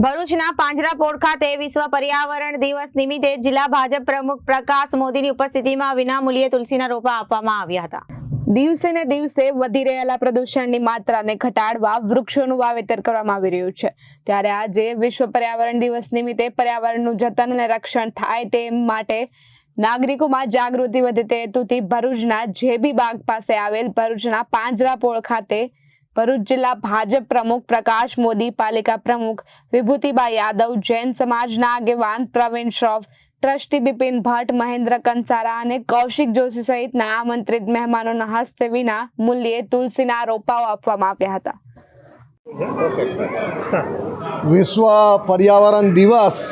ભરૂચના પાંજરાપોળ ખાતે વિશ્વ પર્યાવરણ દિવસ નિમિત્તે જિલ્લા ભાજપ પ્રમુખ પ્રકાશ મોદીની ઉપસ્થિતિમાં વિનામૂલ્યે તુલસીના રોપા આપવામાં આવ્યા હતા। દિવસે ને દિવસે વધી રહેલા પ્રદૂષણની માત્રાને ઘટાડવા વૃક્ષોનું વાવેતર કરવામાં આવી રહ્યું છે, ત્યારે આજે વિશ્વ પર્યાવરણ દિવસ નિમિત્તે પર્યાવરણનું જતન અને રક્ષણ થાય તે માટે નાગરિકોમાં જાગૃતિ વધે તે હેતુથી ભરૂચના જેબી બાગ પાસે આવેલ ભરૂચના પાંજરાપોળ ખાતે ભરૂચ જિલ્લા ભાજપ પ્રમુખ પ્રકાશ મોદી, પાલિકા પ્રમુખ વિભૂતિબા યાદવ, જૈન સમાજના આગેવાન પ્રવીણ શ્રોફ, ટ્રસ્ટી બિપિન ભટ્ટ, મહેન્દ્ર કંસારા અને કૌશિક જોશી સહિતના આમંત્રિત મહેમાનોના હસ્તે વિના મૂલ્યે તુલસીના રોપાઓ આપવામાં આવ્યા હતા। વિશ્વ પર્યાવરણ દિવસ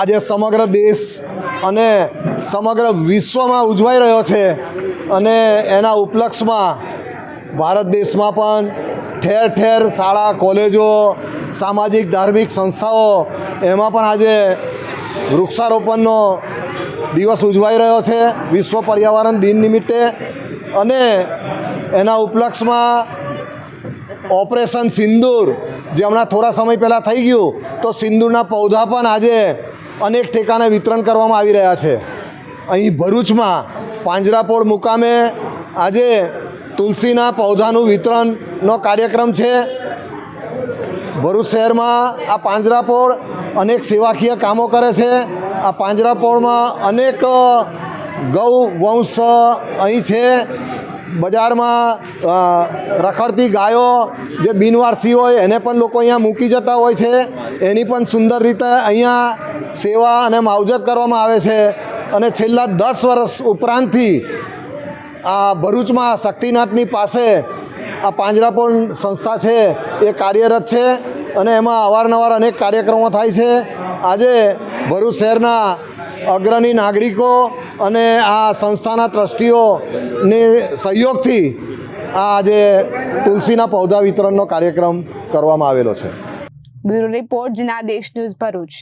આજે સમગ્ર દેશ અને સમગ્ર વિશ્વમાં ઉજવાઈ રહ્યો છે અને એના ઉપલક્ષમાં ભારત દેશમાં પણ ઠેર ઠેર શાળા, કોલેજો, સામાજિક ધાર્મિક સંસ્થાઓ એમાં પણ આજે વૃક્ષારોપણનો દિવસ ઉજવાઈ રહ્યો છે વિશ્વ પર્યાવરણ દિન નિમિત્તે। અને એના ઉપલક્ષમાં ઓપરેશન સિંદૂર જે હમણાં થોડા સમય પહેલાં થઈ ગયું, તો સિંદૂરના પૌધા પણ આજે અનેક ઠેકાણે વિતરણ કરવામાં આવી રહ્યા છે। અહીં ભરૂચમાં પાંજરાપોળ મુકામે આજે તુલસીના પૌધાનું વિતરણનો કાર્યક્રમ છે। ભરૂચ શહેરમાં આ પાંજરાપોળ અનેક સેવાકીય કામો કરે છે। આ પાંજરાપોળમાં અનેક ગૌ વંશ અહીં છે। બજારમાં રખડતી ગાયો જે બિનવારસી હોય એને પણ લોકો અહીંયા મૂકી જતા હોય છે, એની પણ સુંદર રીતે અહીંયા સેવા અને માવજત કરવામાં આવે છે। અને છેલ્લા 10 વર્ષ ઉપરાંતથી આ ભરૂચમાં શક્તિનાથની પાસે આ પાંજરાપોળ સંસ્થા છે એ કાર્યરત છે અને એમાં અવારનવાર અનેક કાર્યક્રમો થાય છે। આજે ભરૂચ શહેરના અગ્રણી નાગરિકો અને આ સંસ્થાના ટ્રસ્ટીઓની સહયોગથી આજે તુલસીના પૌધા વિતરણનો કાર્યક્રમ કરવામાં આવેલો છે। Bureau report Janadesh news Bharuch.